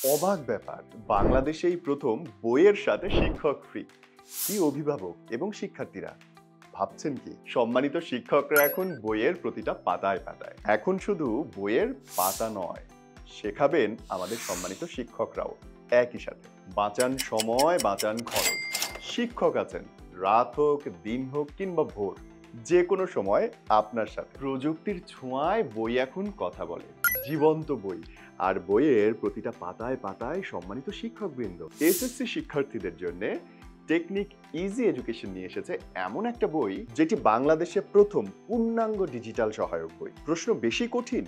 অবাক ব্যাপার, বাংলাদেশেই প্রথম বইয়ের সাথে শিক্ষক ফ্রি। কি অভিভাবক এবং শিক্ষার্থীরা ভাবছেন কি? সম্মানিত শিক্ষকরা এখন বইয়ের প্রতিটা পাতায় পাতায়। এখন শুধু বইয়ের পাতা নয়, শেখাবেন আমাদের সম্মানিত শিক্ষকরাও একই সাথে। বাঁচান সময়, বাঁচান খরচ। শিক্ষক আছেন, রাত হোক, দিন হোক কিংবা ভোর, যে কোনো সময় আপনার সাথে। প্রযুক্তির ছোঁয়ায় বই এখন কথা বলে, জীবন্ত বই। আর বইয়ের প্রতিটা পাতায় পাতায় সম্মানিত শিক্ষকবৃন্দ। এসএসসি শিক্ষার্থীদের জন্য টেকনিক ইজি এডুকেশন নিয়ে এসেছে এমন একটা বই, যেটি বাংলাদেশে প্রথম পূর্ণাঙ্গ ডিজিটাল সহায়ক বই। প্রশ্ন বেশি কঠিন?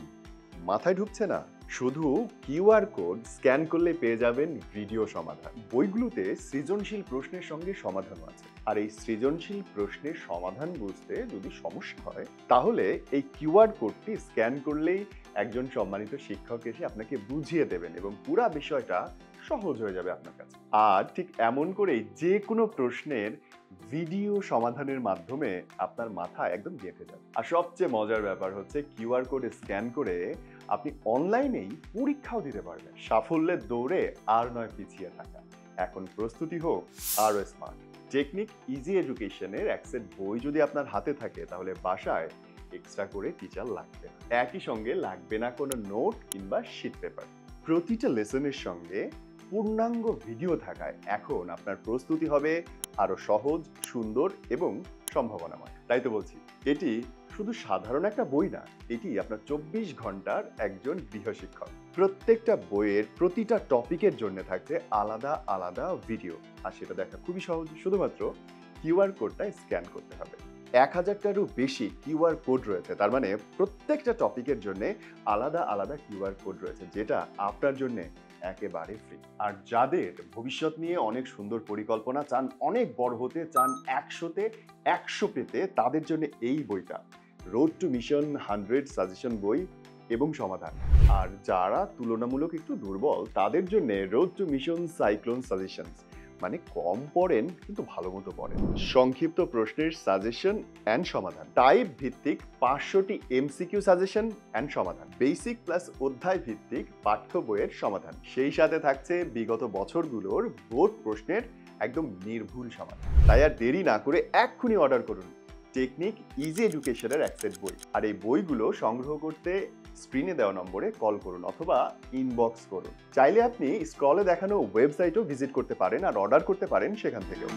মাথায় ঢুকছে না? শুধু কিউআর কোড স্ক্যান করলে পেয়ে যাবেন ভিডিও সমাধান। বইগুলোতে সৃজনশীল প্রশ্নের সঙ্গে সমাধানও আছে। আর এই সৃজনশীল প্রশ্নের সমাধান বুঝতে যদি সমস্যা হয়, তাহলে এই কিউআর কোডটি স্ক্যান করলেই একজন সম্মানিত শিক্ষক এসে আপনাকে বুঝিয়ে দেবেন এবং পুরো বিষয়টা সহজ হয়ে যাবে আপনার কাছে। আর ঠিক এমন করেই যে কোনো প্রশ্নের ভিডিও সমাধানের মাধ্যমে আপনার মাথায় একদম গেঁথে যাবে। আর সবচেয়ে মজার ব্যাপার হচ্ছে, কিউআর কোড স্ক্যান করে আপনি অনলাইনেই পরীক্ষাও দিতে পারবেন। সাফল্যের দৌড়ে আর নয় পিছিয়ে থাকা, এখন প্রস্তুতি হোক আরো স্মার্ট। টেকনিক ইজি এডুকেশনের এক সেট বই যদি আপনার হাতে থাকে, তাহলে বাসায় এক্সট্রা করে টিচার লাগবে না। একই সঙ্গে লাগবে না কোনো নোট কিংবা শিট পেপার। প্রতিটা লেসনের সঙ্গে পূর্ণাঙ্গ ভিডিও থাকায় এখন আপনার প্রস্তুতি হবে আরো সহজ, সুন্দর এবং সম্ভাবনাময়। তাই তো বলছি, এটি শুধু সাধারণ একটা বই না, এটি আপনার 24 ঘন্টার একজন গৃহশিক্ষক। প্রত্যেকটা বইয়ের প্রতিটা টপিকের জন্য থাকছে আলাদা আলাদা ভিডিও, আর সেটা দেখা খুবই সহজ। শুধুমাত্র কিউআর কোডটা স্ক্যান করতে হবে। 1000টারও বেশি কিউআর কোড রয়েছে, তার মানে প্রত্যেকটা টপিকের জন্য আলাদা আলাদা কিউআর কোড রয়েছে, যেটা আপনার জন্য একেবারে ফ্রি। আর যাদের ভবিষ্যৎ নিয়ে অনেক সুন্দর পরিকল্পনা, চান অনেক বড় হতে, চান 100তে 100 পেতে, তাদের জন্য এই বইটা রোড টু মিশন 100 সাজেশন বই এবং সমাধান। আর যারা তুলনামূলক একটু দুর্বল, তাদের জন্য road two mission cyclone suggestions, মানে কম পড়েন কিন্তু ভালো মতো পড়েন। সংক্ষিপ্ত প্রশ্নের সাজেশন অ্যান্ড সমাধান, টাইপ ভিত্তিক 500টি এমসিকিউ সাজেশন অ্যান্ড সমাধান, বেসিক প্লাস অধ্যায় ভিত্তিক পাঠ্য বইয়ের সমাধান, সেই সাথে থাকছে বিগত বছরগুলোর বোর্ড প্রশ্নের একদম নির্ভুল সমাধান। তাই আর দেরি না করে এক্ষুনি অর্ডার করুন টেকনিক ইজি এডুকেশনের এক সেট বই। আর এই বইগুলো সংগ্রহ করতে স্ক্রিনে দেওয়া নম্বরে কল করুন অথবা ইনবক্স করুন। চাইলে আপনি স্ক্রলে দেখানো ওয়েবসাইটও ভিজিট করতে পারেন আর অর্ডার করতে পারেন সেখান থেকেও।